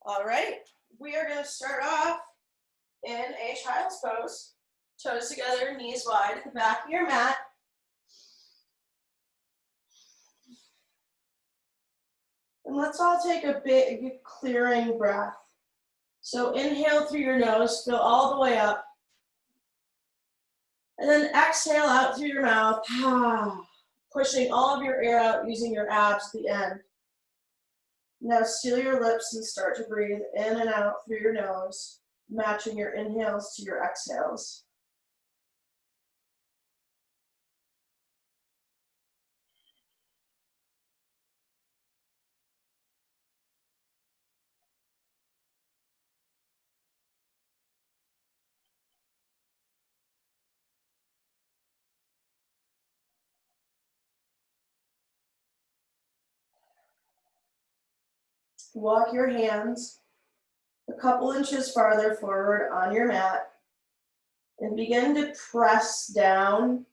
All right, we are going to start off in a child's pose. Toes together, knees wide at the back of your mat. And let's all take a big clearing breath. So inhale through your nose, fill all the way up. And then exhale out through your mouth, pushing all of your air out using your abs at the end. Now seal your lips and start to breathe in and out through your nose, matching your inhales to your exhales. Walk your hands a couple inches farther forward on your mat and begin to press down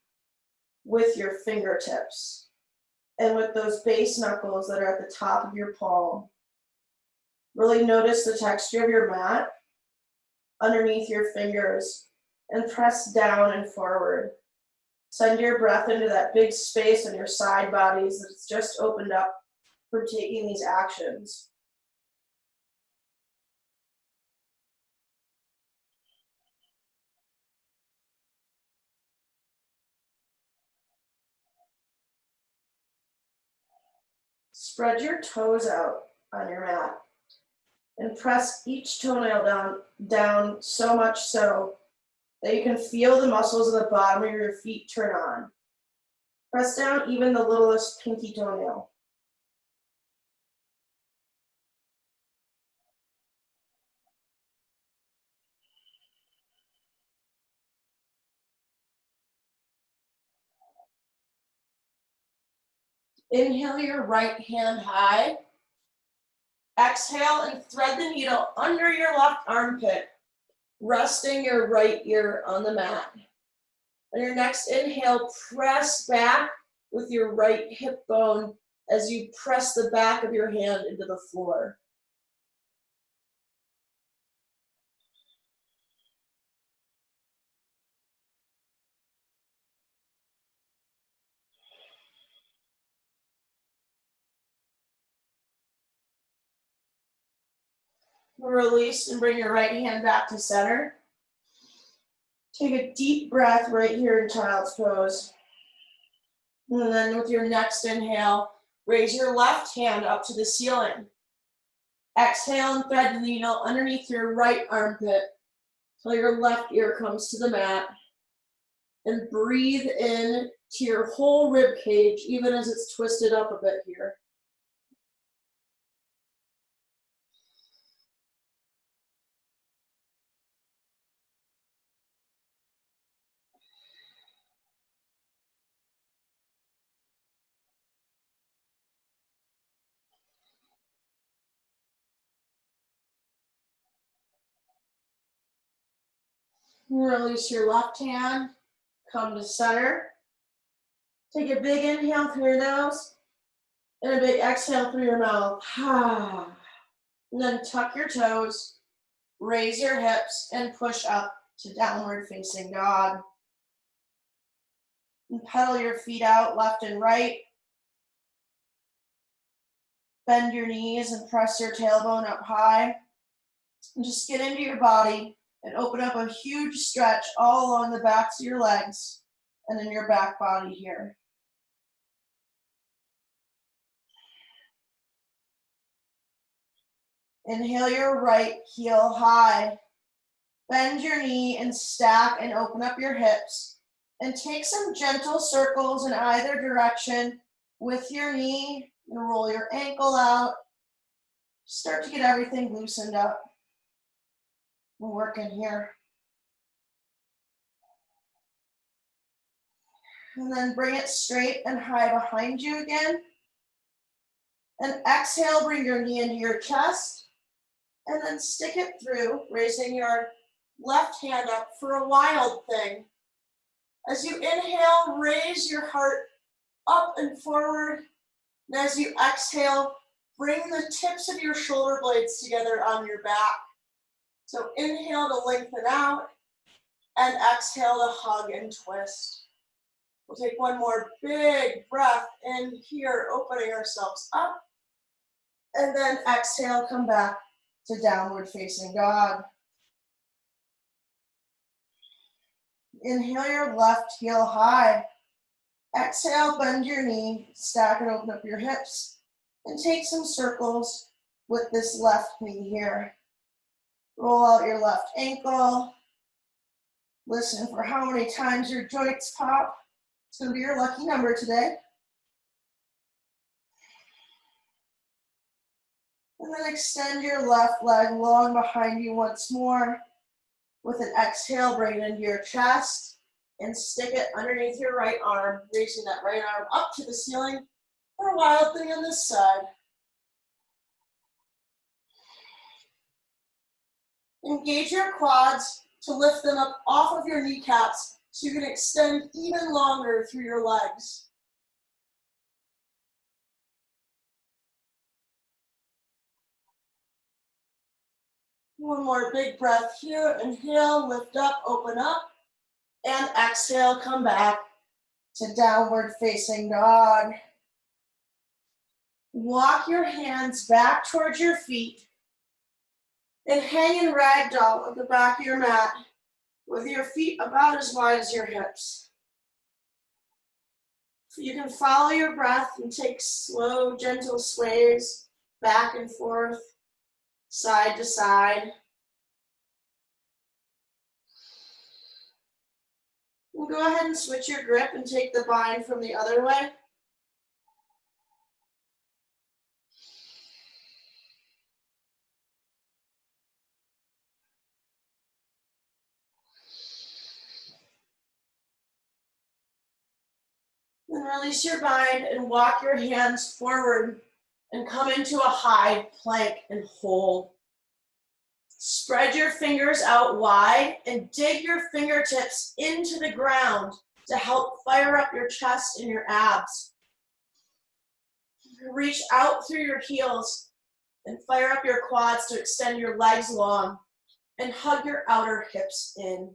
with your fingertips and with those base knuckles that are at the top of your palm. Really notice the texture of your mat underneath your fingers and press down and forward. Send your breath into that big space in your side bodies that's just opened up from taking these actions. Spread your toes out on your mat and press each toenail down so much so that you can feel the muscles of the bottom of your feet turn on. Press down even the littlest pinky toenail. Inhale your right hand high. Exhale and thread the needle under your left armpit, resting your right ear on the mat. On your next inhale, press back with your right hip bone as you press the back of your hand into the floor. Release and bring your right hand back to center. Take a deep breath right here in child's pose. And then with your next inhale, raise your left hand up to the ceiling. Exhale and thread the needle underneath your right armpit till your left ear comes to the mat. And breathe in to your whole rib cage, even as it's twisted up a bit here. Release your left hand, come to center. Take a big inhale through your nose and a big exhale through your mouth. And then tuck your toes, raise your hips, and push up to downward facing dog. And pedal your feet out left and right. Bend your knees and press your tailbone up high. And just get into your body and open up a huge stretch all along the backs of your legs and in your back body here. Inhale your right heel high. Bend your knee and stack and open up your hips. And take some gentle circles in either direction with your knee and roll your ankle out. Start to get everything loosened up. We're working here. And then bring it straight and high behind you again. And exhale, bring your knee into your chest. And then stick it through, raising your left hand up for a wild thing. As you inhale, raise your heart up and forward. And as you exhale, bring the tips of your shoulder blades together on your back. So inhale to lengthen out and exhale to hug and twist. We'll take one more big breath in here, opening ourselves up. And then exhale, come back to downward facing dog. Inhale your left heel high. Exhale, bend your knee, stack and open up your hips, and take some circles with this left knee here. Roll out your left ankle. Listen for how many times your joints pop. It's going to be your lucky number today. And then extend your left leg long behind you once more. With an exhale, bring it into your chest and stick it underneath your right arm, raising that right arm up to the ceiling for a wild thing on this side. Engage your quads to lift them up off of your kneecaps so you can extend even longer through your legs. One more big breath here. Inhale, lift up, open up. And exhale, come back to downward facing dog. Walk your hands back towards your feet and hang in ragdoll at the back of your mat with your feet about as wide as your hips. You can follow your breath and take slow, gentle sways back and forth, side to side. We'll go ahead and switch your grip and take the bind from the other way. Then release your bind and walk your hands forward and come into a high plank and hold. Spread your fingers out wide and dig your fingertips into the ground to help fire up your chest and your abs. Reach out through your heels and fire up your quads to extend your legs long and hug your outer hips in.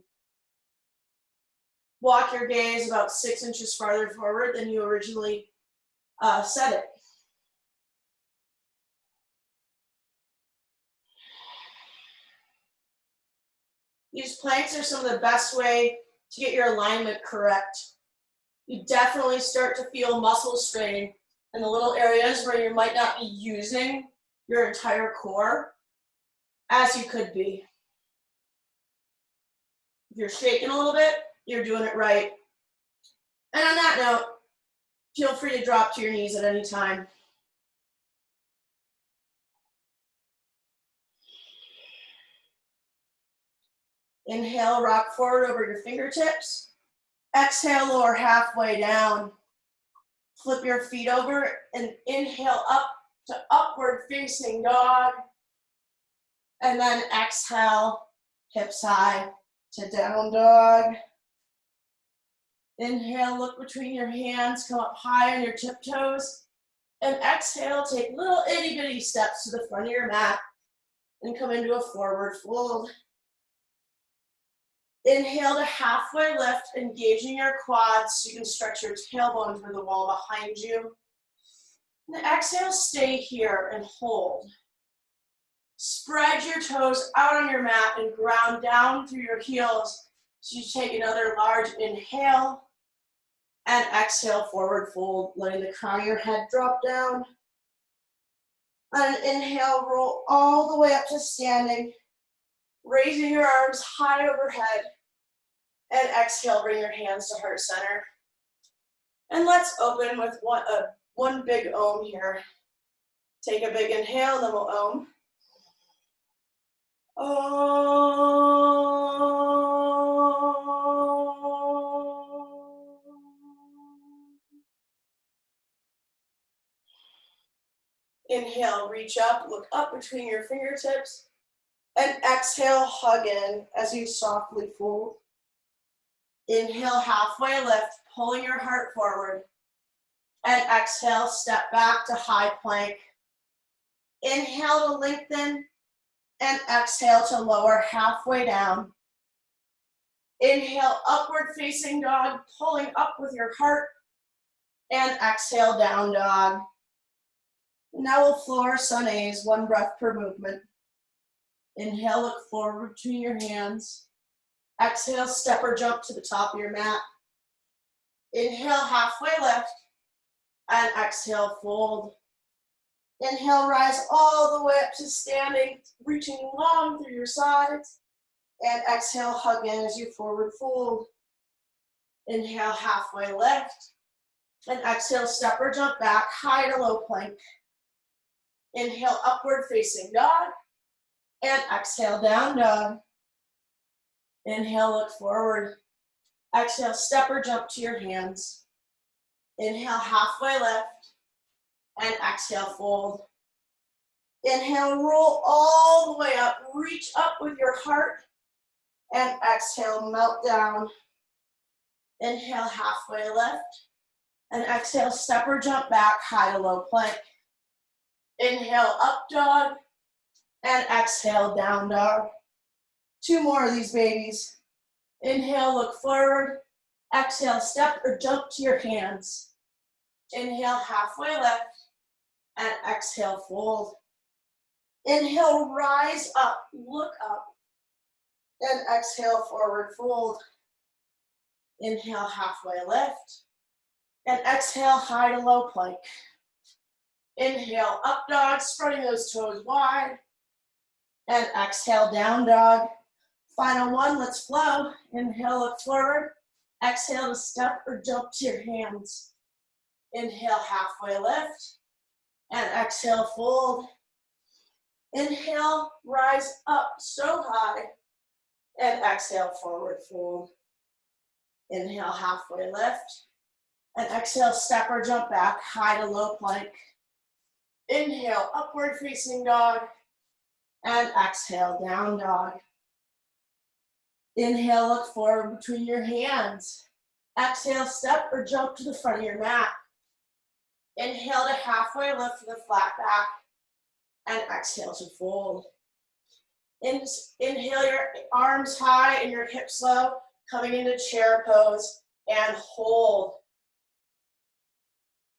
Walk your gaze about 6 inches farther forward than you originally set it. These planks are some of the best way to get your alignment correct. You definitely start to feel muscle strain in the little areas where you might not be using your entire core as you could be. If you're shaking a little bit, you're doing it right. And on that note, feel free to drop to your knees at any time. Inhale, rock forward over your fingertips. Exhale, lower halfway down. Flip your feet over and inhale up to upward facing dog. And then exhale, hips high to down dog. Inhale, look between your hands, come up high on your tiptoes. And exhale, take little itty bitty steps to the front of your mat and come into a forward fold. Inhale to halfway lift, engaging your quads so you can stretch your tailbone through the wall behind you. And exhale, stay here and hold. Spread your toes out on your mat and ground down through your heels. So you take another large inhale and exhale, forward fold, letting the crown of your head drop down. On an inhale, roll all the way up to standing, raising your arms high overhead. And exhale, bring your hands to heart center. And let's open with one big Om here. Take a big inhale, then we'll Om. Om. Inhale, reach up, look up between your fingertips. And exhale, hug in as you softly fold. Inhale, halfway lift, pulling your heart forward. And exhale, step back to high plank. Inhale to lengthen and exhale to lower halfway down. Inhale, upward facing dog, pulling up with your heart, and exhale, down dog. Now we'll floor sunnays, 1 breath per movement. Inhale, look forward between your hands. Exhale, step or jump to the top of your mat. Inhale, halfway lift, and exhale, fold. Inhale, rise all the way up to standing, reaching long through your sides. And exhale, hug in as you forward fold. Inhale, halfway lift. And exhale, step or jump back, high to low plank. Inhale, upward facing dog. And exhale, down dog. Inhale, look forward. Exhale, step or jump to your hands. Inhale, halfway lift. And exhale, fold. Inhale, roll all the way up. Reach up with your heart. And exhale, melt down. Inhale, halfway lift. And exhale, step or jump back, high to low plank. Inhale, up dog. And exhale, down dog. 2 more of these babies. Inhale, look forward. Exhale, step or jump to your hands. Inhale, halfway lift. And exhale, fold. Inhale, rise up, look up. And exhale, forward fold. Inhale, halfway lift. And exhale, high to low plank. Inhale, up dog, spreading those toes wide. And exhale, down dog. Final one, let's flow. Inhale, look forward. Exhale to step or jump to your hands. Inhale, halfway lift. And exhale, fold. Inhale, rise up so high. And exhale, forward fold. Inhale, halfway lift. And exhale, step or jump back, high to low plank. Inhale, upward facing dog. And exhale, down dog. Inhale, look forward between your hands. Exhale, step or jump to the front of your mat. Inhale to halfway lift for the flat back. And exhale to fold. Inhale your arms high and your hips low, coming into chair pose, and hold.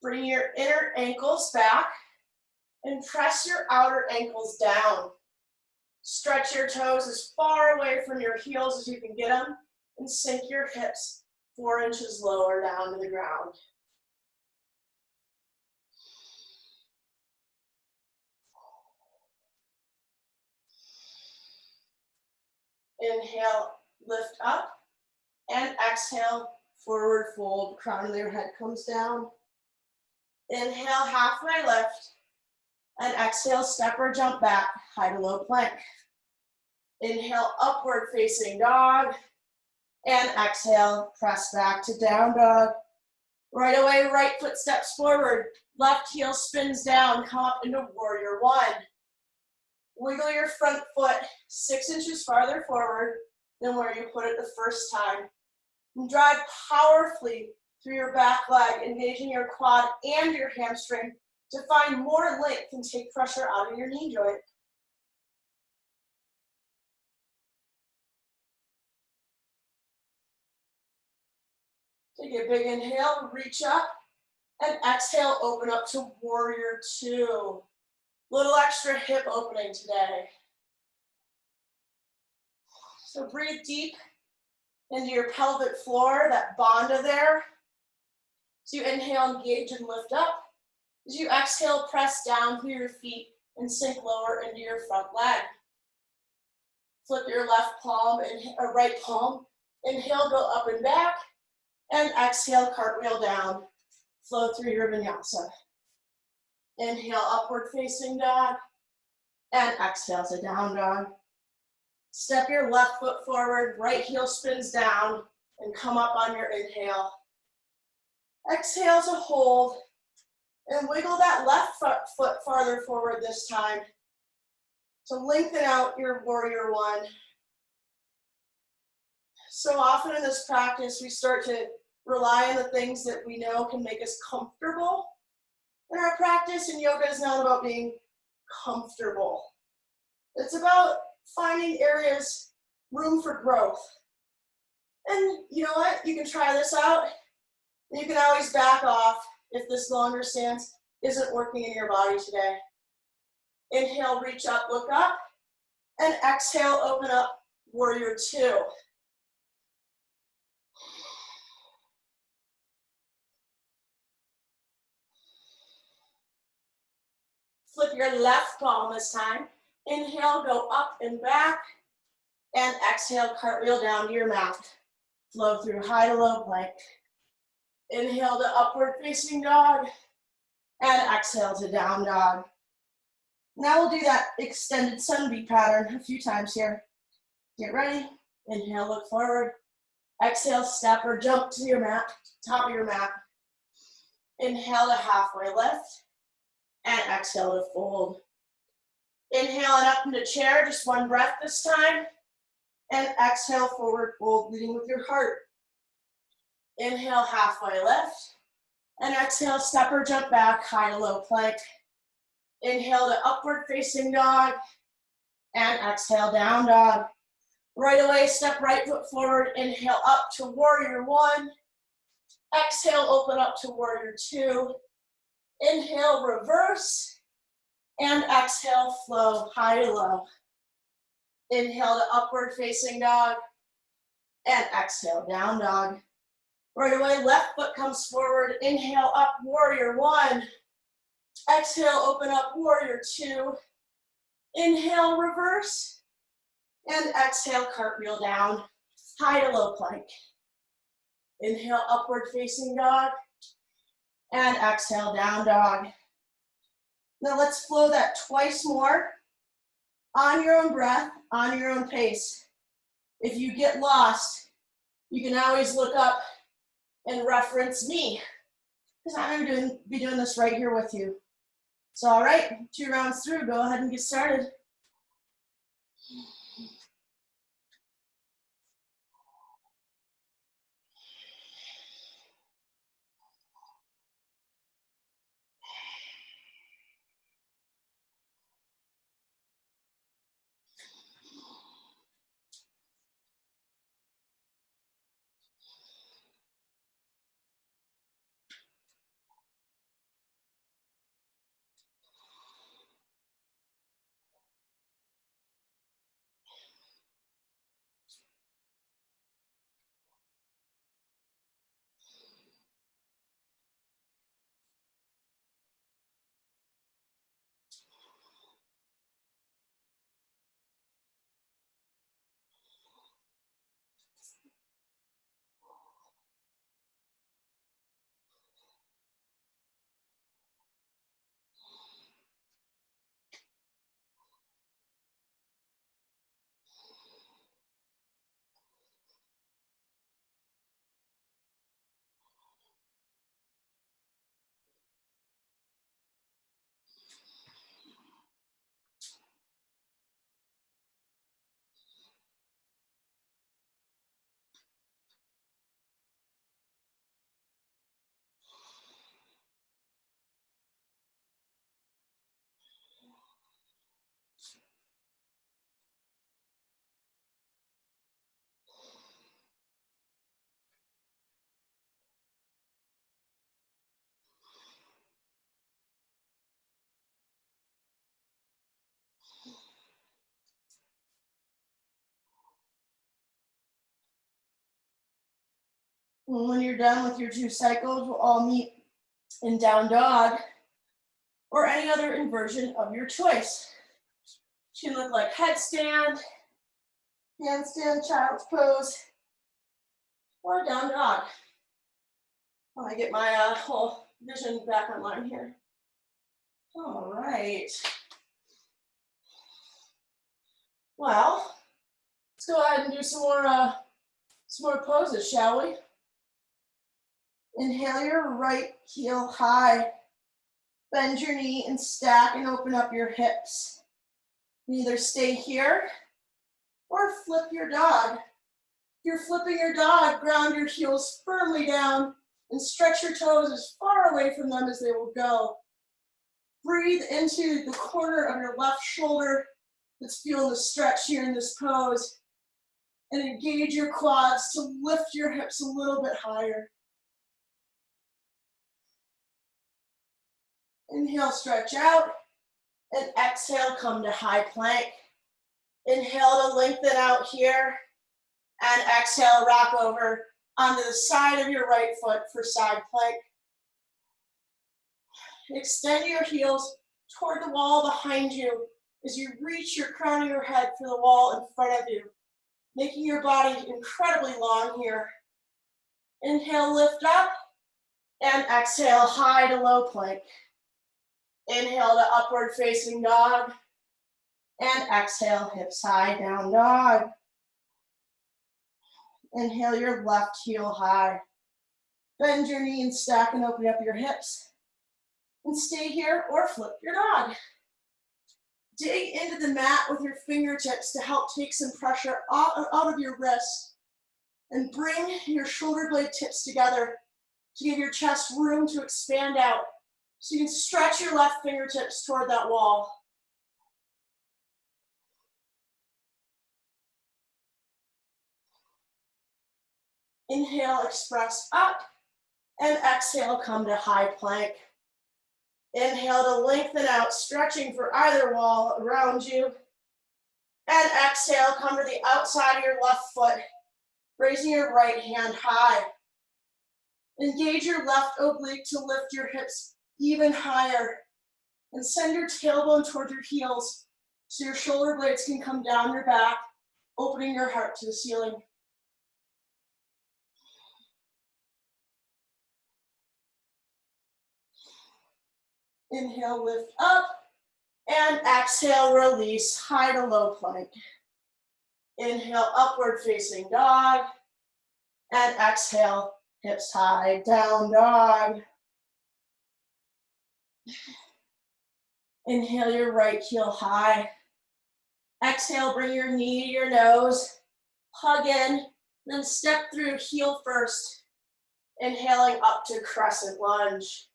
Bring your inner ankles back and press your outer ankles down. Stretch your toes as far away from your heels as you can get them, and sink your hips 4 inches lower down to the ground. Inhale, lift up, and exhale, forward fold, crown of your head comes down. Inhale, halfway lift, and exhale, step or jump back, high to low plank. Inhale, upward facing dog, and exhale, press back to down dog. Right away, right foot steps forward, left heel spins down, come up into warrior one. Wiggle your front foot 6 inches farther forward than where you put it the first time. And drive powerfully through your back leg, engaging your quad and your hamstring to find more length and take pressure out of your knee joint. Take a big inhale, reach up, and exhale, open up to warrior two. Little extra hip opening today. So breathe deep into your pelvic floor, that bandha there. As you inhale, engage and lift up. As you exhale, press down through your feet and sink lower into your front leg. Flip your left palm or right palm. Inhale, go up and back. And exhale, cartwheel down. Flow through your vinyasa. Inhale, upward facing dog. And exhale to down dog. Step your left foot forward, right heel spins down, and come up on your inhale. Exhale to hold, and wiggle that left foot farther forward this time. So lengthen out your warrior one. So often in this practice, we start to rely on the things that we know can make us comfortable in our practice, and yoga is not about being comfortable. It's about finding areas, room for growth. And you know what? You can try this out. You can always back off if this longer stance isn't working in your body today. Inhale, reach up, look up. And exhale, open up, warrior two. Flip your left palm this time. Inhale, go up and back. And exhale, cartwheel down to your mat. Flow through high to low plank. Inhale to upward facing dog. And exhale to down dog. Now we'll do that extended sunbeat pattern a few times here. Get ready. Inhale, look forward. Exhale, step or jump to your mat, top of your mat. Inhale to halfway lift. And exhale to fold. Inhale and up into chair, just one breath this time. And exhale, forward fold, leading with your heart. Inhale, halfway lift. And exhale, step or jump back, high to low plank. Inhale to upward facing dog. And exhale, down dog. Right away, step right foot forward. Inhale up to warrior one. Exhale, open up to warrior two. Inhale, reverse. And exhale, flow high to low. Inhale to upward facing dog. And exhale, down dog. Right away, left foot comes forward. Inhale up, warrior one. Exhale, open up, warrior two. Inhale, reverse. And exhale, cartwheel down, high to low plank. Inhale, upward facing dog. And exhale, down dog. Now let's flow that twice more on your own breath, on your own pace. If you get lost, you can always look up and reference me, because I'm going to be doing this right here with you. So, all right, 2 rounds through, go ahead and get started. When you're done with your 2 cycles, we'll all meet in down dog or any other inversion of your choice. It can look like headstand, handstand, child's pose, or down dog. While I get my whole vision back online here. All right. Well, let's go ahead and do some more poses, shall we? Inhale your right heel high. Bend your knee and stack and open up your hips. You either stay here or flip your dog. If you're flipping your dog, ground your heels firmly down and stretch your toes as far away from them as they will go. Breathe into the corner of your left shoulder that's feeling the stretch here in this pose. And engage your quads to lift your hips a little bit higher. Inhale, stretch out. And exhale, come to high plank. Inhale to lengthen out here. And exhale, rock over onto the side of your right foot for side plank. Extend your heels toward the wall behind you as you reach your crown of your head for the wall in front of you, making your body incredibly long here. Inhale, lift up, and exhale, high to low plank. Inhale to upward facing dog, and exhale, hips high, down dog. Inhale your left heel high. Bend your knee and stack and open up your hips. And stay here or flip your dog. Dig into the mat with your fingertips to help take some pressure out of your wrists. And bring your shoulder blade tips together to give your chest room to expand out. So you can stretch your left fingertips toward that wall. Inhale, express up, and exhale, come to high plank. Inhale to lengthen out, stretching for either wall around you. And exhale, come to the outside of your left foot, raising your right hand high. Engage your left oblique to lift your hips even higher. And send your tailbone toward your heels so your shoulder blades can come down your back, opening your heart to the ceiling. Inhale, lift up, and exhale, release, high to low plank. Inhale, upward facing dog, and exhale, hips high, down dog. Inhale your right heel high. Exhale, bring your knee to your nose, hug in, then step through heel first. Inhaling up to crescent lunge.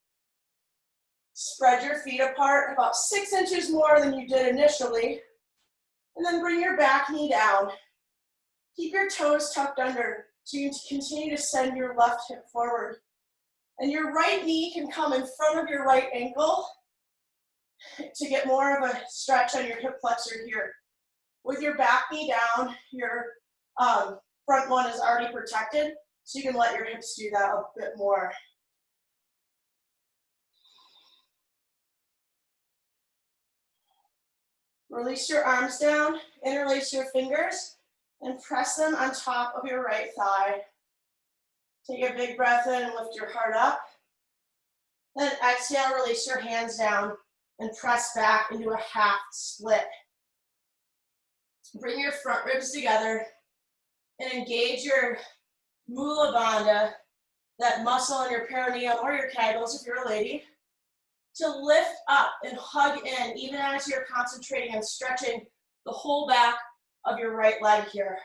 Spread your feet apart about 6 inches more than you did initially. And then bring your back knee down. Keep your toes tucked under so you can continue to send your left hip forward. And your right knee can come in front of your right ankle to get more of a stretch on your hip flexor here. With your back knee down, your front one is already protected, so you can let your hips do that a bit more. Release your arms down, interlace your fingers, and press them on top of your right thigh. Take a big breath in and lift your heart up. Then exhale, release your hands down and press back into a half split. Bring your front ribs together and engage your mula bandha, that muscle in your perineum or your kegels if you're a lady, to lift up and hug in even as you're concentrating on stretching the whole back of your right leg here.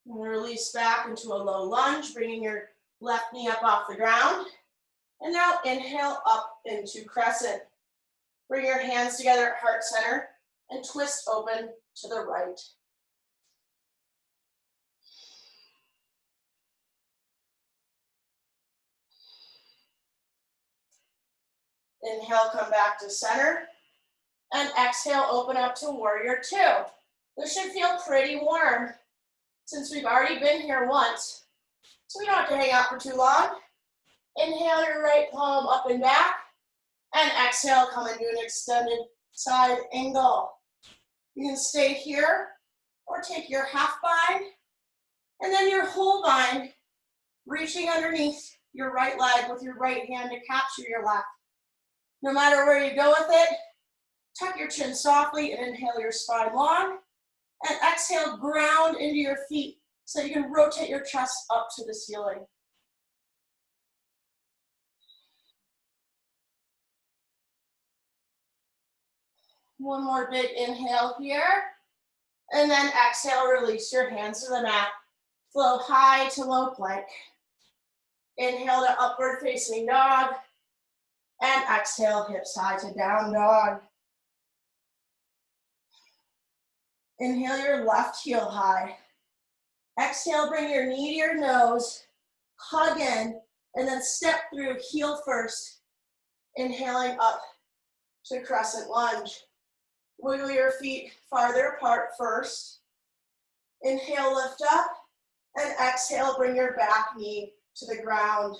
And release back into a low lunge, bringing your left knee up off the ground. And now inhale up into crescent. Bring your hands together at heart center and twist open to the right. Inhale, come back to center. And exhale, open up to warrior two. This should feel pretty warm since we've already been here once. So we don't have to hang out for too long. Inhale your right palm up and back. And exhale, come into an extended side angle. You can stay here or take your half bind and then your whole bind, reaching underneath your right leg with your right hand to capture your left. No matter where you go with it, tuck your chin softly and inhale your spine long. And exhale, ground into your feet so you can rotate your chest up to the ceiling. One more big inhale here. And then exhale, release your hands to the mat. Flow high to low plank. Inhale to upward facing dog. And exhale, hips high to down dog. Inhale your left heel high. Exhale, bring your knee to your nose, hug in, and then step through heel first. Inhaling up to crescent lunge. Wiggle your feet farther apart first. Inhale, lift up, and exhale, bring your back knee to the ground.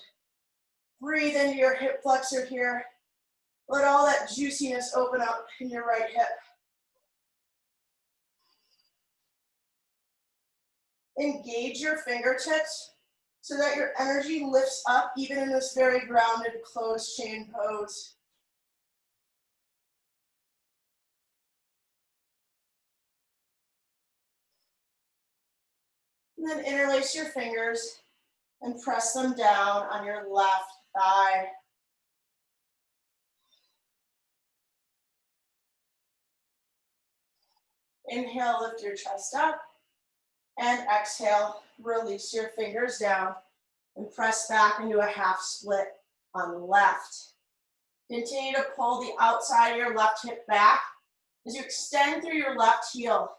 Breathe into your hip flexor here. Let all that juiciness open up in your right hip. Engage your fingertips so that your energy lifts up even in this very grounded closed chain pose. And then interlace your fingers and press them down on your left thigh. Inhale, lift your chest up, and exhale, release your fingers down and press back into a half split on the left. Continue to pull the outside of your left hip back as you extend through your left heel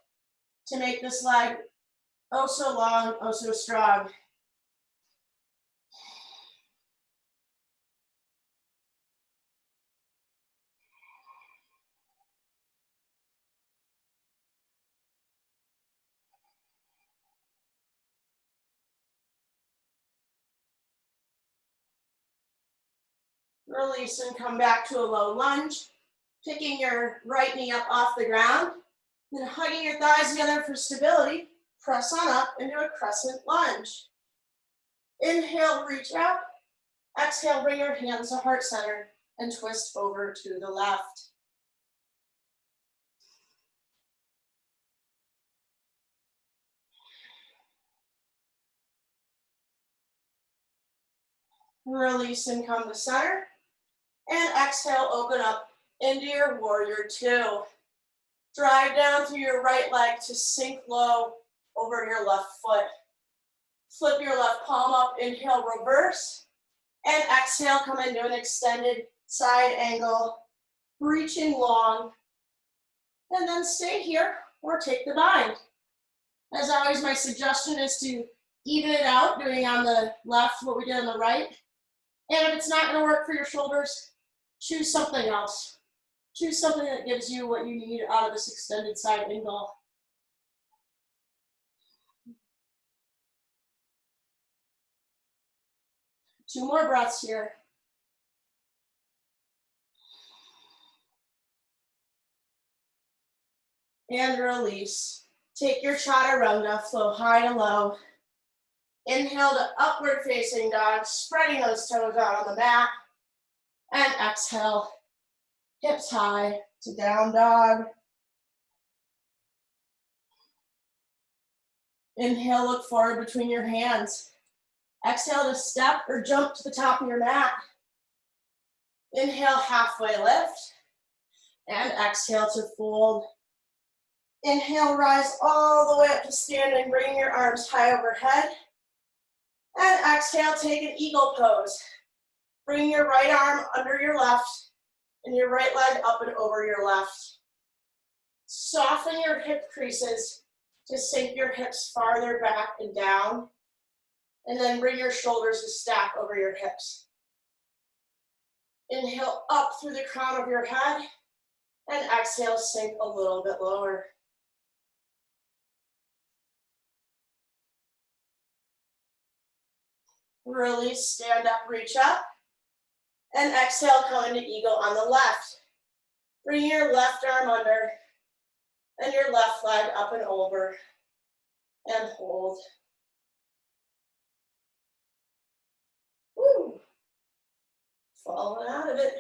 to make this leg oh so long, oh so strong. Release and come back to a low lunge, picking your right knee up off the ground, then hugging your thighs together for stability, press on up into a crescent lunge. Inhale, reach out. Exhale, bring your hands to heart center and twist over to the left. Release and come to center. And exhale, open up into your warrior two. Drive down through your right leg to sink low over your left foot. Flip your left palm up, inhale, reverse. And exhale, come into an extended side angle, reaching long. And then stay here or take the bind. As always, my suggestion is to even it out, doing on the left what we did on the right. And if it's not going to work for your shoulders, choose something else. Choose something that gives you what you need out of this extended side angle. Two more breaths here. And release. Take your chaturanga, flow high to low. Inhale to upward facing dog, spreading those toes out on the mat. And exhale, hips high to down dog. Inhale, look forward between your hands. Exhale to step or jump to the top of your mat. Inhale, halfway lift. And exhale to fold. Inhale, rise all the way up to standing, bringing your arms high overhead. And exhale, take an eagle pose. Bring your right arm under your left and your right leg up and over your left. Soften your hip creases to sink your hips farther back and down. And then bring your shoulders to stack over your hips. Inhale up through the crown of your head. And exhale, sink a little bit lower. Release, stand up, reach up. And exhale, come into eagle on the left. Bring your left arm under and your left leg up and over. And hold. Woo. Falling out of it.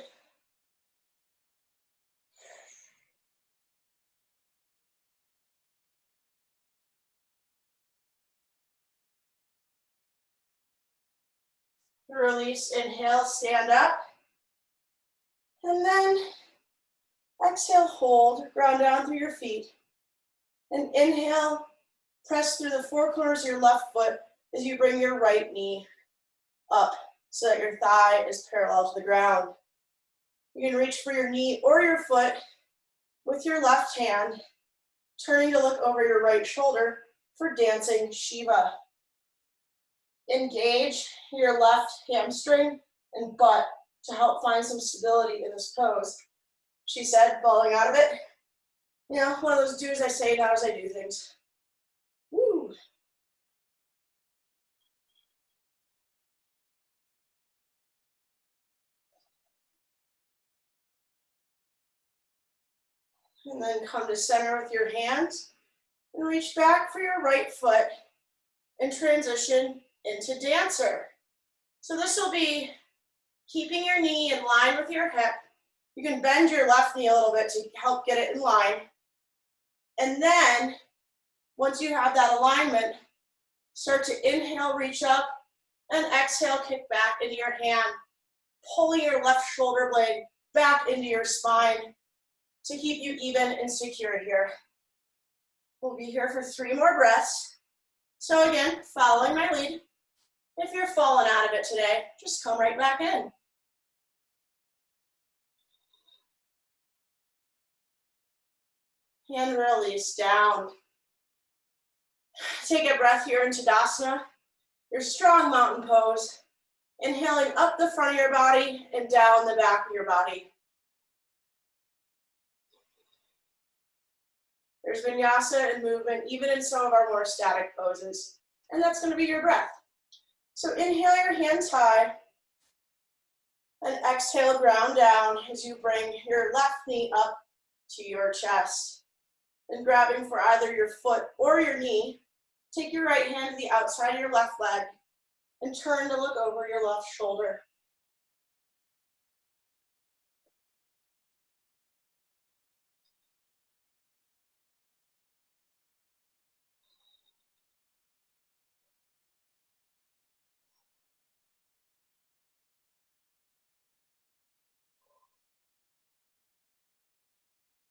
Release, inhale, stand up. And then exhale, hold, ground down through your feet. And inhale, press through the four corners of your left foot as you bring your right knee up so that your thigh is parallel to the ground. You can reach for your knee or your foot with your left hand, turning to look over your right shoulder for dancing Shiva. Engage your left hamstring and butt to help find some stability in this pose. She said, falling out of it. You know, one of those do as I say, not as I do things. Woo. And then come to center with your hands and reach back for your right foot and transition into dancer. So this will be keeping your knee in line with your hip. You can bend your left knee a little bit to help get it in line. And then once you have that alignment, start to inhale, reach up, and exhale, kick back into your hand, pulling your left shoulder blade back into your spine to keep you even and secure here. We'll be here for 3 more breaths. So again, following my lead. If you're falling out of it today, just come right back in. And release down. Take a breath here in Tadasana, your strong mountain pose. Inhaling up the front of your body and down the back of your body. There's vinyasa and movement, even in some of our more static poses. And that's going to be your breath. So inhale your hands high. And exhale, ground down as you bring your left knee up to your chest. And grabbing for either your foot or your knee, take your right hand to the outside of your left leg and turn to look over your left shoulder.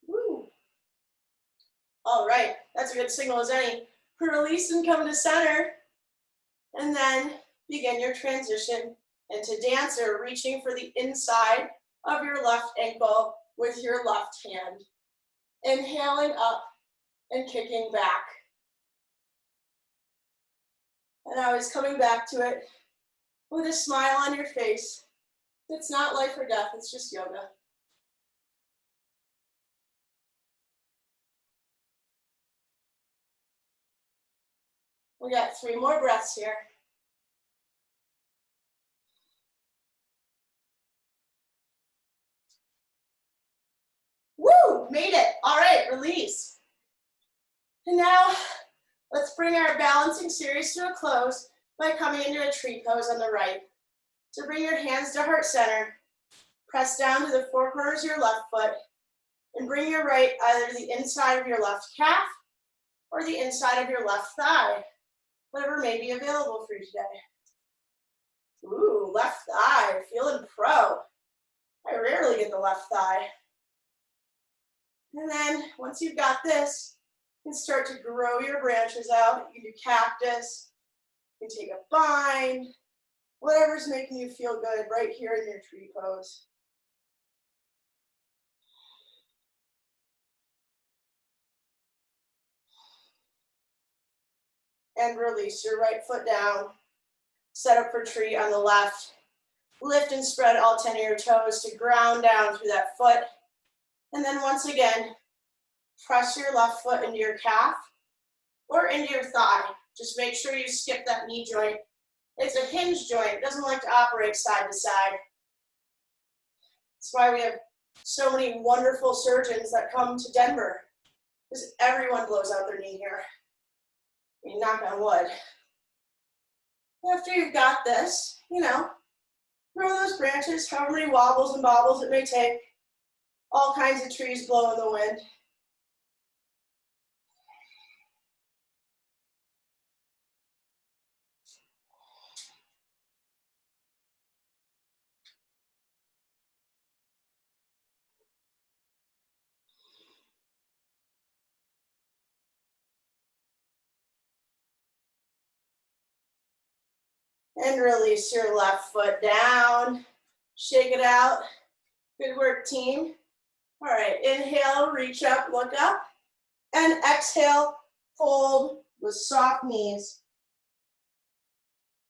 Woo. All right, that's a good signal as any. Release and come to center. And then begin your transition into dancer, reaching for the inside of your left ankle with your left hand. Inhaling up and kicking back. And always coming back to it with a smile on your face. It's not life or death, it's just yoga. We got 3 more breaths here. Woo, made it. All right, release. And now let's bring our balancing series to a close by coming into a tree pose on the right. So bring your hands to heart center, press down to the 4 corners of your left foot, and bring your right either to the inside of your left calf or the inside of your left thigh, whatever may be available for you today. Ooh, left thigh, feeling pro. I rarely get the left thigh. And then once you've got this, you can start to grow your branches out. You can do cactus, you can take a bind, whatever's making you feel good right here in your tree pose. And release your right foot down. Set up for tree on the left. Lift and spread all 10 of your toes to ground down through that foot. And then once again, press your left foot into your calf or into your thigh. Just make sure you skip that knee joint. It's a hinge joint. It doesn't like to operate side to side. That's why we have so many wonderful surgeons that come to Denver, because everyone blows out their knee here. I mean, knock on wood. After you've got this, grow those branches, however many wobbles and bobbles it may take. All kinds of trees blow in the wind. And release your left foot down. Shake it out. Good work, team. All right, inhale, reach up, look up. And exhale, fold with soft knees.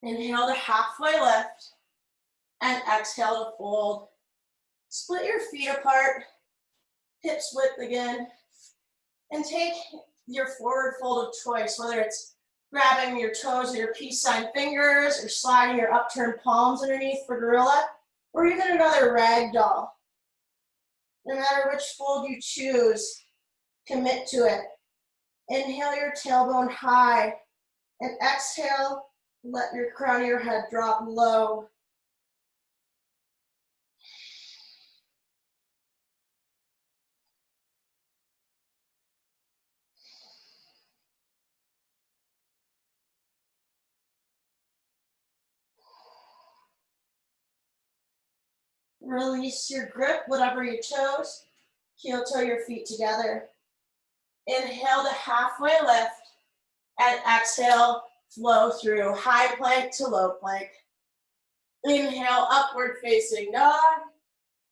Inhale to halfway lift. And exhale to fold. Split your feet apart. Hips width again. And take your forward fold of choice, whether it's grabbing your toes or your peace sign fingers or sliding your upturned palms underneath for gorilla, or even another rag doll. No matter which fold you choose, commit to it. Inhale your tailbone high, and exhale, let your crown of your head drop low. Release your grip, whatever you chose. Heel toe your feet together. Inhale to halfway lift, and exhale, flow through high plank to low plank. Inhale, upward facing dog,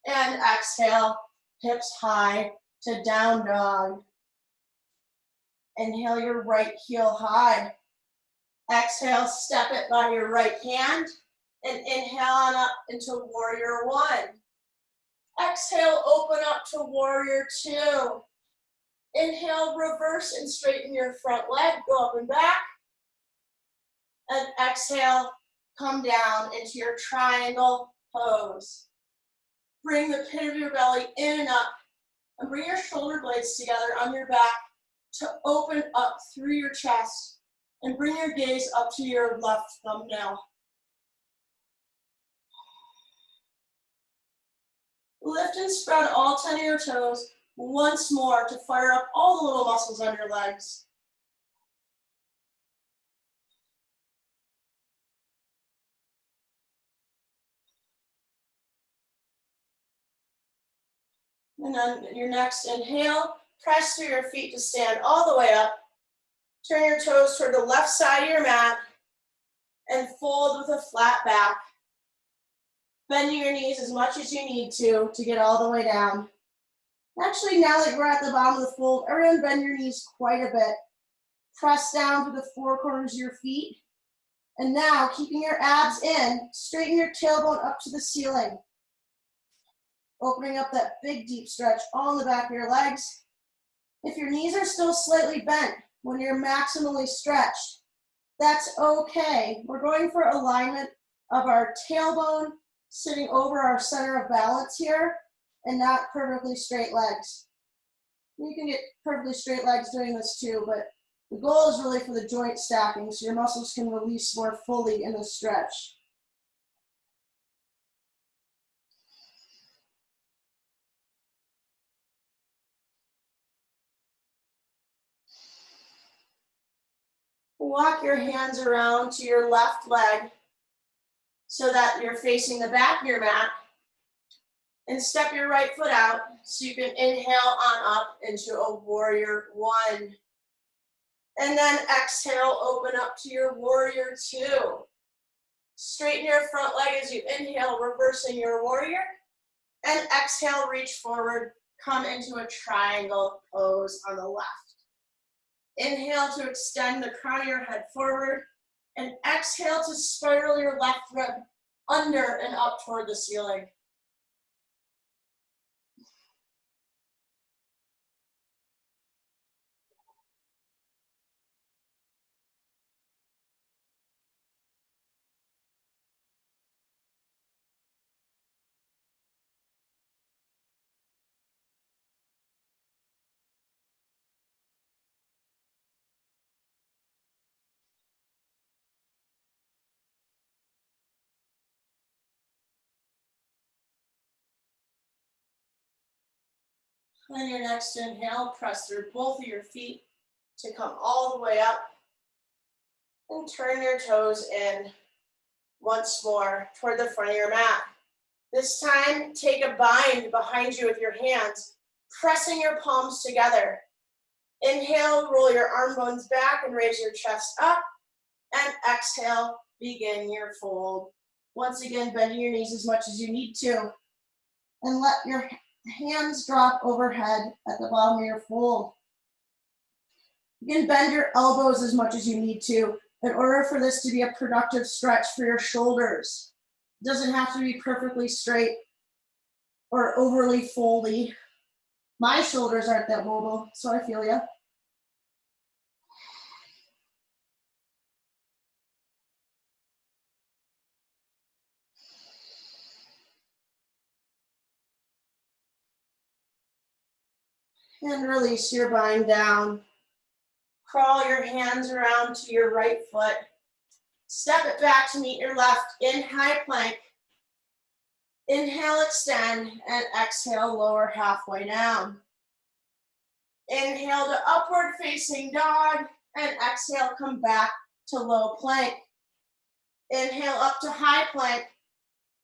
and exhale, hips high to down dog. Inhale your right heel high. Exhale, step it by your right hand, and inhale on up into warrior one. Exhale, open up to warrior two. Inhale, reverse and straighten your front leg, go up and back. And exhale, come down into your triangle pose. Bring the pit of your belly in and up, and bring your shoulder blades together on your back to open up through your chest, and bring your gaze up to your left thumbnail. Lift and spread all 10 of your toes once more to fire up all the little muscles on your legs. And then your next inhale, press through your feet to stand all the way up. Turn your toes toward the left side of your mat and fold with a flat back. Bending your knees as much as you need to get all the way down. Actually, now that we're at the bottom of the fold, everyone bend your knees quite a bit. Press down to the four corners of your feet. And now, keeping your abs in, straighten your tailbone up to the ceiling. Opening up that big deep stretch all in the back of your legs. If your knees are still slightly bent when you're maximally stretched, that's okay. We're going for alignment of our tailbone sitting over our center of balance here and not perfectly straight legs. You can get perfectly straight legs doing this too, but the goal is really for the joint stacking so your muscles can release more fully in the stretch. Walk your hands around to your left leg so that you're facing the back of your mat, and step your right foot out so you can inhale on up into a warrior one. And then exhale, open up to your warrior two. Straighten your front leg as you inhale, reversing your warrior. And exhale, reach forward, come into a triangle pose on the left. Inhale to extend the crown of your head forward, and exhale to spiral your left rib under and up toward the ceiling. On your next inhale, press through both of your feet to come all the way up, and turn your toes in once more toward the front of your mat. This time, take a bind behind you with your hands, pressing your palms together. Inhale, roll your arm bones back and raise your chest up. And exhale, begin your fold. Once again, bending your knees as much as you need to. And let your hands drop overhead at the bottom of your fold. You can bend your elbows as much as you need to in order for this to be a productive stretch for your shoulders. It doesn't have to be perfectly straight or overly foldy. My shoulders aren't that mobile, so I feel ya. And release your bind down. Crawl your hands around to your right foot. Step it back to meet your left in high plank. Inhale, extend, and exhale, lower halfway down. Inhale to upward facing dog, and exhale, come back to low plank. Inhale up to high plank,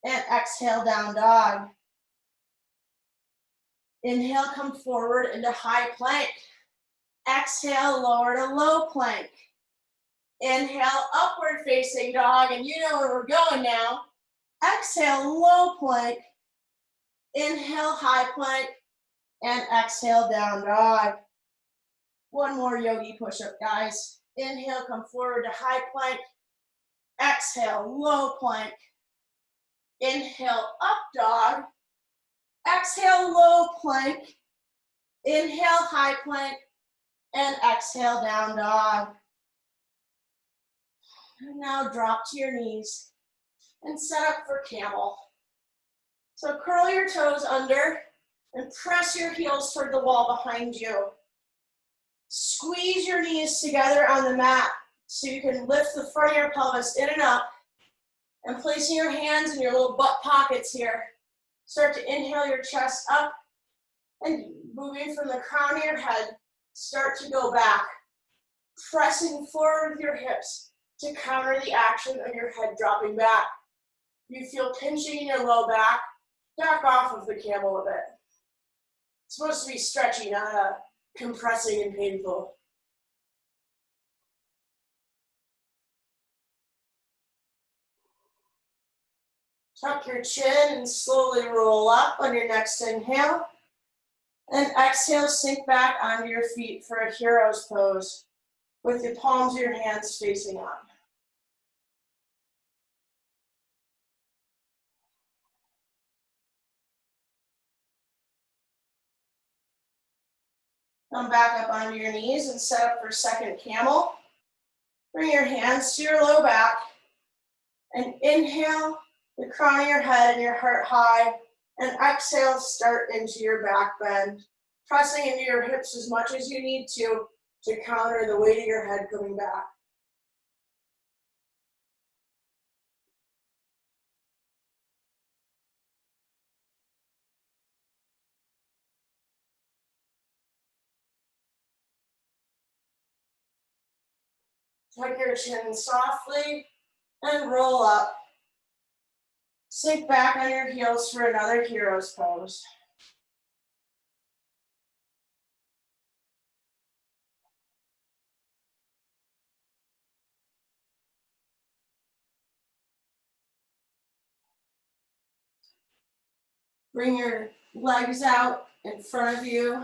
and exhale, down dog. Inhale, come forward into high plank. Exhale, lower to low plank. Inhale, upward facing dog, and you know where we're going now. Exhale, low plank. Inhale, high plank, and exhale, down dog. One more yogi push-up, guys. Inhale, come forward to high plank. Exhale, low plank. Inhale, up dog. Exhale, low plank. Inhale, high plank. And exhale, down dog. And now drop to your knees and set up for camel. So curl your toes under and press your heels toward the wall behind you. Squeeze your knees together on the mat so you can lift the front of your pelvis in and up, and placing your hands in your little butt pockets here. Start to inhale your chest up, and moving from the crown of your head, start to go back, pressing forward with your hips to counter the action of your head dropping back. If you feel pinching in your low back off of the camel a bit. It's supposed to be stretchy, not compressing and painful. Tuck your chin and slowly roll up on your next inhale. And exhale, sink back onto your feet for a hero's pose with the palms of your hands facing up. Come back up onto your knees and set up for second camel. Bring your hands to your low back and inhale the crown of your head and your heart high, and exhale, start into your back bend, pressing into your hips as much as you need to counter the weight of your head coming back. Tuck your chin softly and roll up. Sink back on your heels for another hero's pose. Bring your legs out in front of you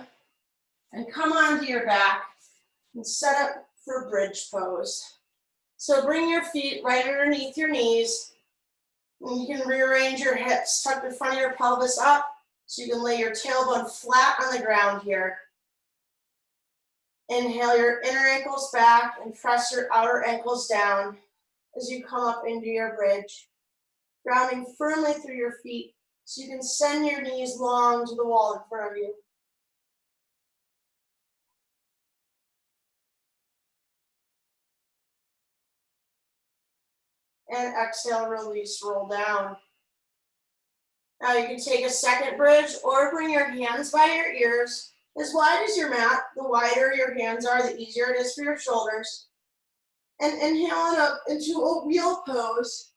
and come onto your back and set up for bridge pose. So bring your feet right underneath your knees, and you can rearrange your hips, tuck the front of your pelvis up so you can lay your tailbone flat on the ground here. Inhale your inner ankles back and press your outer ankles down as you come up into your bridge, grounding firmly through your feet so you can send your knees long to the wall in front of you. And exhale, release, roll down. Now you can take a second bridge or bring your hands by your ears, as wide as your mat. The wider your hands are, the easier it is for your shoulders. And inhale it up into a wheel pose.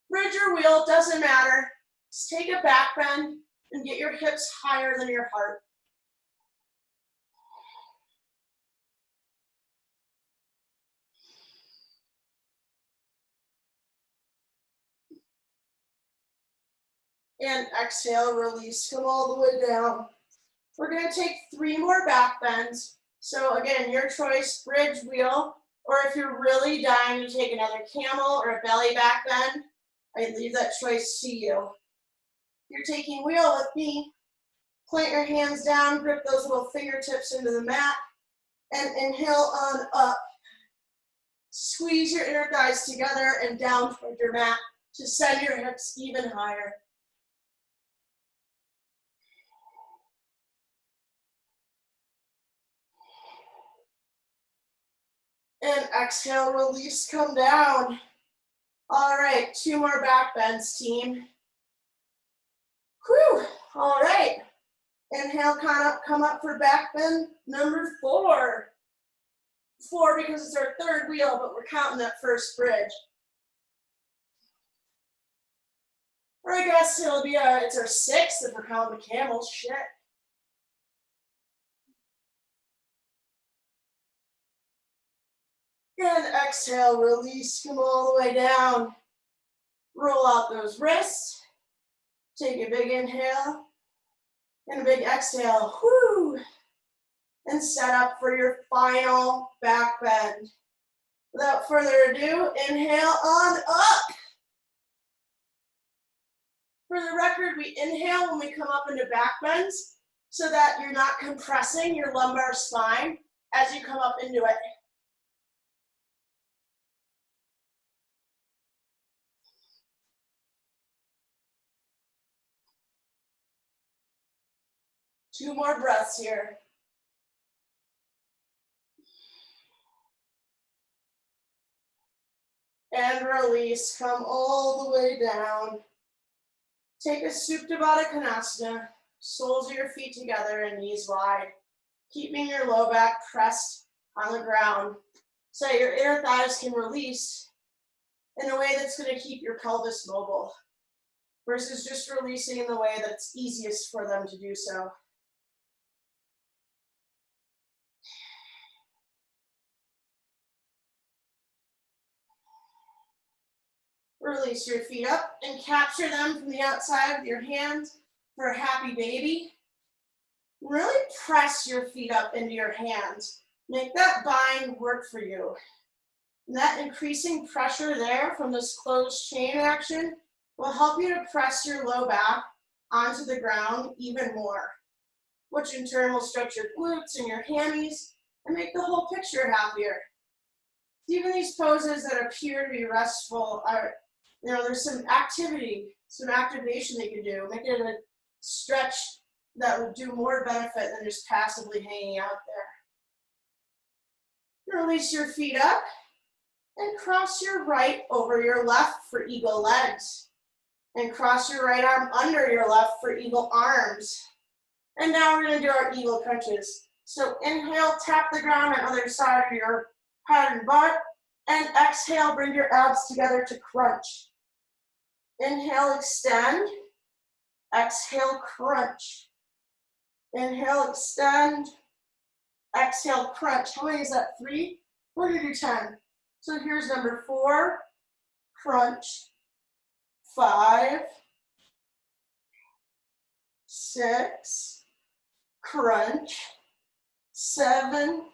Bridge or wheel, doesn't matter. Just take a back bend and get your hips higher than your heart. And exhale, release, come all the way down. We're gonna take 3 more back bends. So again, your choice, bridge, wheel, or if you're really dying, you take another camel or a belly back bend. I leave that choice to you. You're taking wheel with me. Plant your hands down, grip those little fingertips into the mat, and inhale on up. Squeeze your inner thighs together and down toward your mat to send your hips even higher. And exhale, release, come down. All right, 2 more back bends, team. Whew, all right. Inhale, come up for back bend number 4. 4 because it's our 3rd wheel, but we're counting that first bridge. Or I guess it'll be it's our 6th if we're counting the camels, shit. And exhale, release, come all the way down. Roll out those wrists. Take a big inhale and a big exhale. Whoo! And set up for your final back bend. Without further ado, inhale on up. For the record, we inhale when we come up into back bends so that you're not compressing your lumbar spine as you come up into it. Two more breaths here. And release, come all the way down. Take a Supta Baddha Konasana, soles of your feet together and knees wide, keeping your low back pressed on the ground so that your inner thighs can release in a way that's going to keep your pelvis mobile versus just releasing in the way that's easiest for them to do so. Release your feet up and capture them from the outside with your hands for a happy baby. Really press your feet up into your hands. Make that bind work for you. And that increasing pressure there from this closed chain action will help you to press your low back onto the ground even more, which in turn will stretch your glutes and your hammies and make the whole picture happier. Even these poses that appear to be restful are, there's some activity, some activation they can do. Make it a stretch that would do more benefit than just passively hanging out there. Release your feet up and cross your right over your left for eagle legs. And cross your right arm under your left for eagle arms. And now we're going to do our eagle crunches. So inhale, tap the ground on the other side of your head and butt. And exhale, bring your abs together to crunch. Inhale, extend. Exhale, crunch. Inhale, extend. Exhale, crunch. How many is that? 3? We're going to do 10. So here's number 4, crunch. 5, 6, crunch. 7,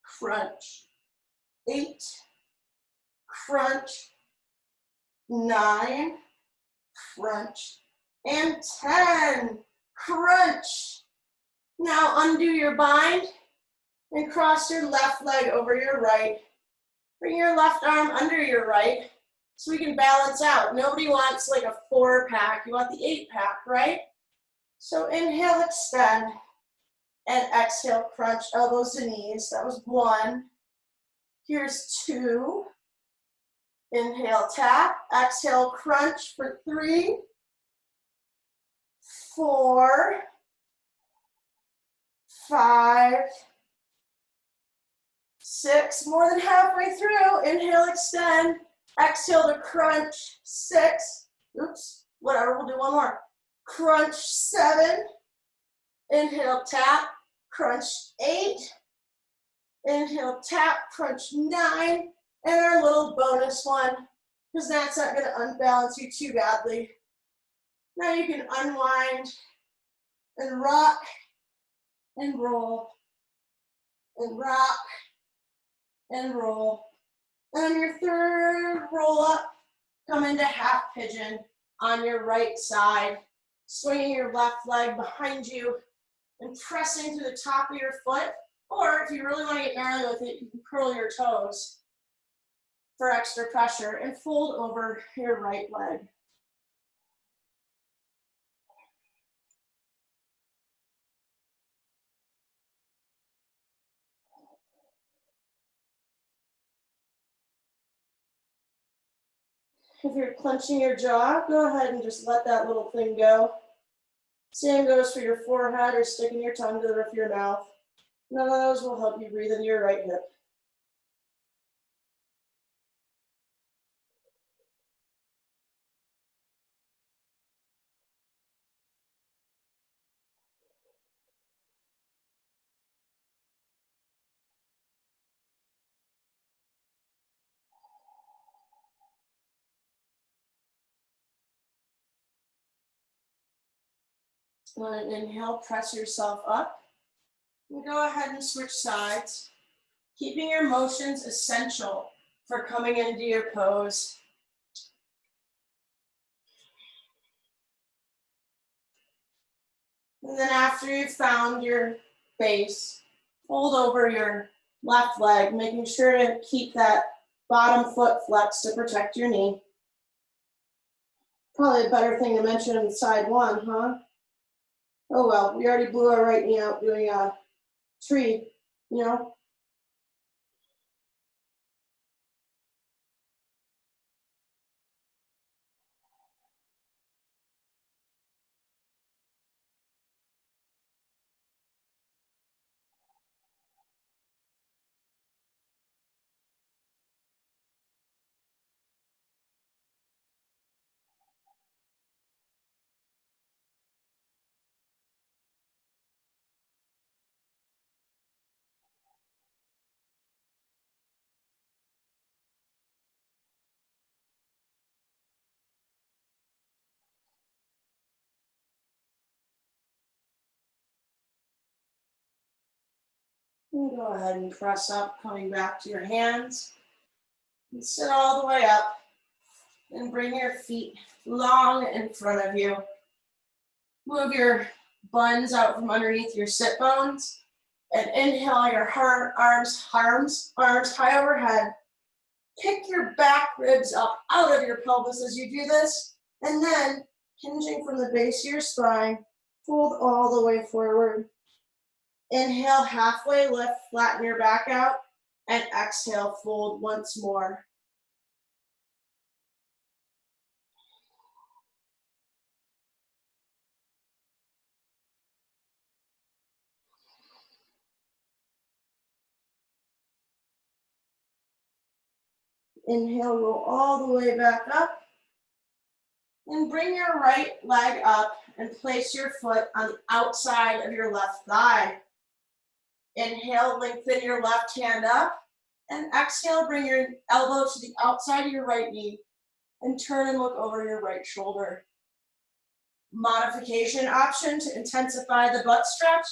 crunch. 8, crunch. 9, crunch. And 10, crunch. Now undo your bind and cross your left leg over your right. Bring your left arm under your right so we can balance out. Nobody wants like a 4-pack, you want the 8-pack, right? So inhale, extend, and exhale, crunch, elbows to knees. That was 1. Here's 2. Inhale, tap, exhale, crunch for 3, 4, 5, 6, more than halfway through. Inhale, extend, exhale to crunch, 6, oops, whatever, we'll do one more. Crunch, 7, inhale, tap, crunch, 8, inhale, tap, crunch, 9, and our little bonus one, because that's not going to unbalance you too badly. Now you can unwind and rock and roll and rock and roll. And on your third roll up, come into half pigeon on your right side, swinging your left leg behind you and pressing to the top of your foot. Or if you really want to get gnarly with it, you can curl your toes for extra pressure and fold over your right leg. If you're clenching your jaw, go ahead and just let that little thing go. Same goes for your forehead or sticking your tongue to the roof of your mouth. None of those will help you breathe into your right hip. On an inhale, press yourself up. And go ahead and switch sides, keeping your motions essential for coming into your pose. And then after you've found your base, fold over your left leg, making sure to keep that bottom foot flexed to protect your knee. Probably a better thing to mention in side one, huh? Oh well, we already blew our right knee out doing a tree, you know? And go ahead and press up, coming back to your hands. And sit all the way up. And bring your feet long in front of you. Move your buns out from underneath your sit bones. And inhale your arms high overhead. Pick your back ribs up out of your pelvis as you do this. And then, hinging from the base of your spine, fold all the way forward. Inhale, halfway lift, flatten your back out, and exhale, fold once more. Inhale, roll all the way back up, and bring your right leg up and place your foot on the outside of your left thigh. Inhale, lengthen your left hand up, and exhale, bring your elbow to the outside of your right knee, and turn and look over your right shoulder. Modification option to intensify the butt stretch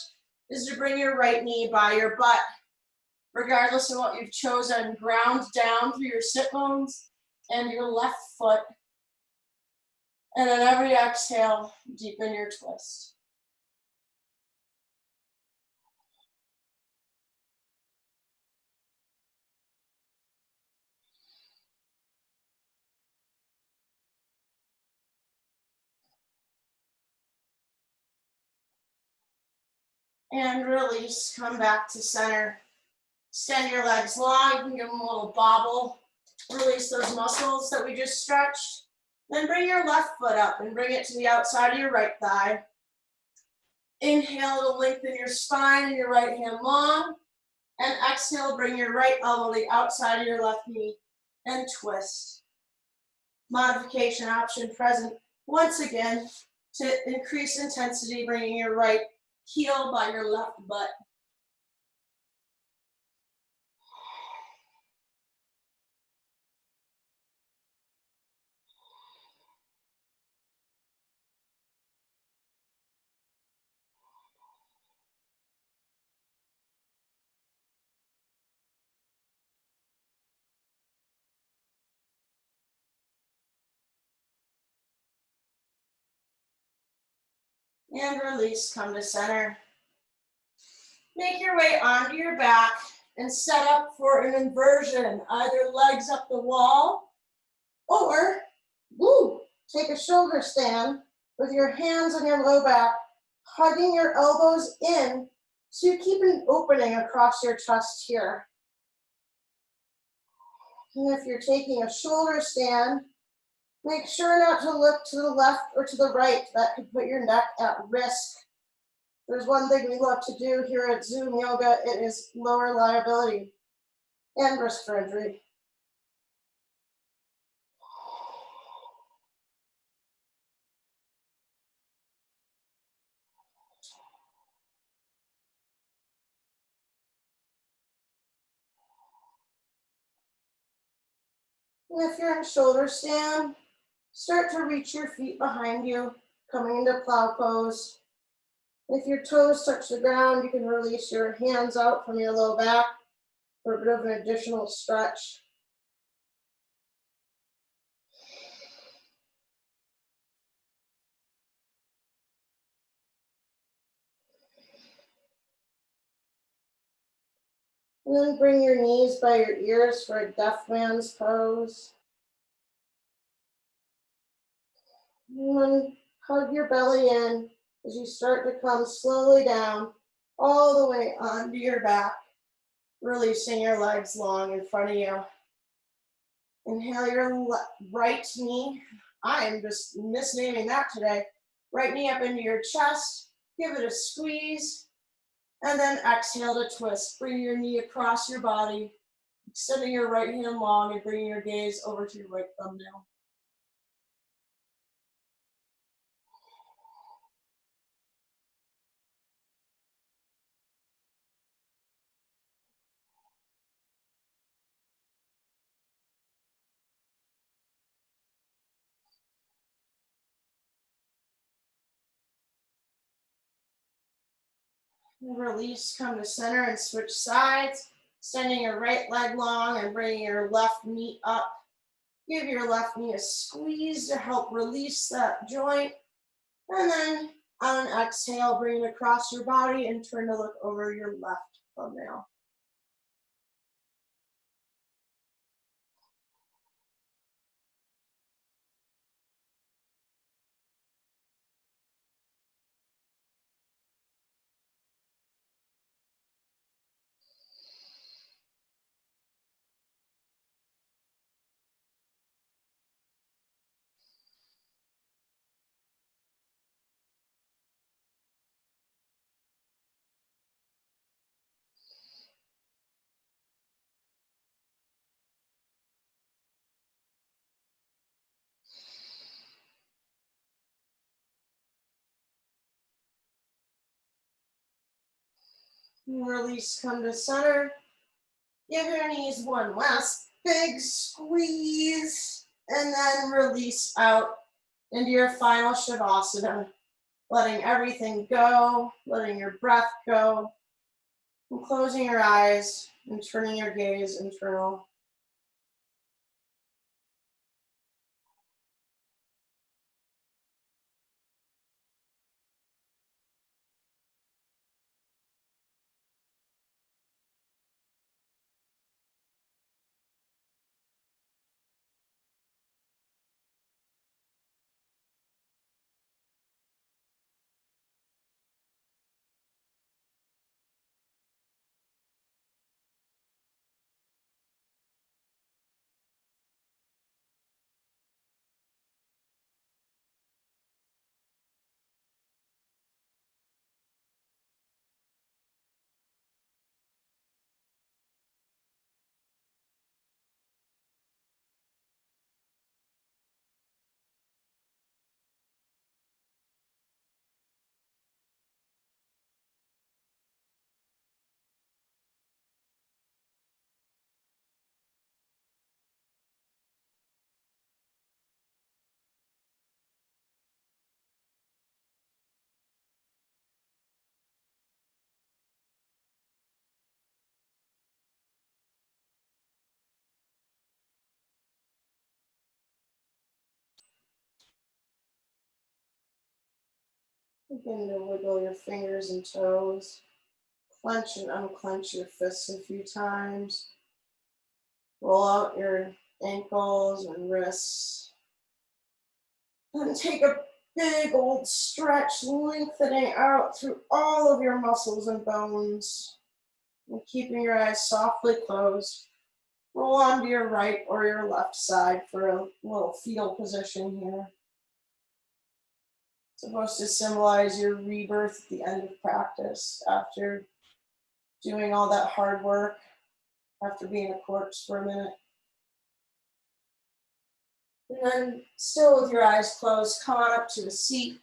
is to bring your right knee by your butt. Regardless of what you've chosen, ground down through your sit bones and your left foot. And on every exhale, deepen your twist. And release, come back to center. Extend your legs long, you can give them a little bobble. Release those muscles that we just stretched. Then bring your left foot up and bring it to the outside of your right thigh. Inhale to lengthen your spine and your right hand long. And exhale, bring your right elbow to the outside of your left knee and twist. Modification option present once again to increase intensity, bringing your right heel by your left butt. And release, come to center. Make your way onto your back and set up for an inversion, either legs up the wall or, take a shoulder stand with your hands on your low back, hugging your elbows in so you keep an opening across your chest here. And if you're taking a shoulder stand, make sure not to look to the left or to the right. That could put your neck at risk. There's one thing we love to do here at Zoom Yoga, it is lower liability and risk for injury. And if you're in shoulder stand, start to reach your feet behind you, coming into plow pose. If your toes touch the ground, you can release your hands out from your low back for a bit of an additional stretch. And then bring your knees by your ears for a deaf man's pose. And then hug your belly in as you start to come slowly down all the way onto your back, releasing your legs long in front of you. Inhale your right knee. I am just misnaming that today. Right knee up into your chest. Give it a squeeze. And then exhale to twist. Bring your knee across your body, extending your right hand long and bringing your gaze over to your right thumbnail. Release, come to center and switch sides, extending your right leg long and bringing your left knee up. Give your left knee a squeeze to help release that joint. And then on an exhale, bring it across your body and turn to look over your left thumbnail. Release, come to center. Give your knees one last big squeeze, and then release out into your final Shavasana, letting everything go, letting your breath go, and closing your eyes and turning your gaze internal. Begin to wiggle your fingers and toes. Clench and unclench your fists a few times. Roll out your ankles and wrists. Then take a big old stretch, lengthening out through all of your muscles and bones. And keeping your eyes softly closed. Roll onto your right or your left side for a little fetal position here. It's supposed to symbolize your rebirth at the end of practice after doing all that hard work, after being a corpse for a minute. And then, still with your eyes closed, come on up to a seat.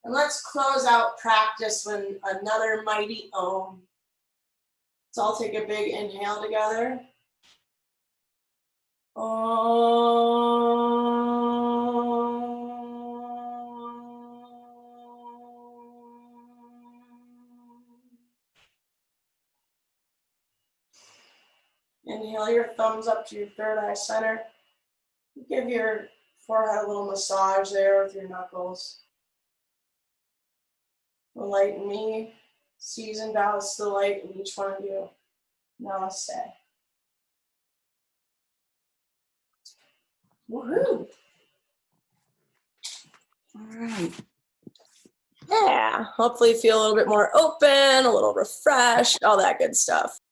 And let's close out practice with another mighty Om. So I'll take a big inhale together. Inhale your thumbs up to your third eye center. Give your forehead a little massage there with your knuckles. The light in me sees and bows to the light in each one of you. Namaste. Woohoo! All right. Yeah, hopefully you feel a little bit more open, a little refreshed, all that good stuff.